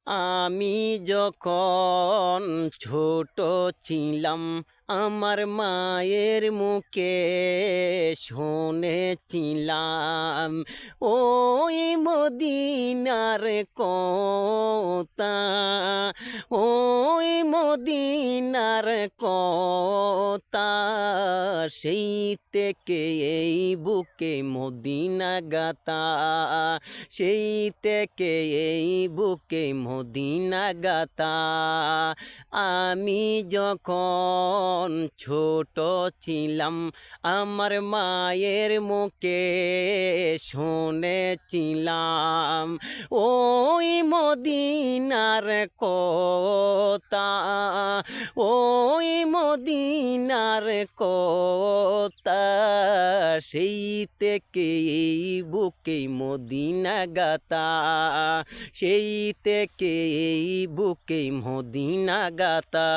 আমি যখন ছোট ছিলাম আমার মায়ের মুখে শুনেছিলাম ওই মদিনার কথা, ওই মদিনার কথা। সেই থেকে এই বুকে মদিনা গাতা, সেই থেকে এই বুকে মদিনা গাতা। আমি যখন ছোট ছিলাম আমার মায়ের মুখে শুনেছিলাম ওই মদিনার কথা, ওই মদিনার কথা। সেই থেকে এই বুকে মদিনা গাতা, সেই থেকে এই বুকে মদিনা গাতা।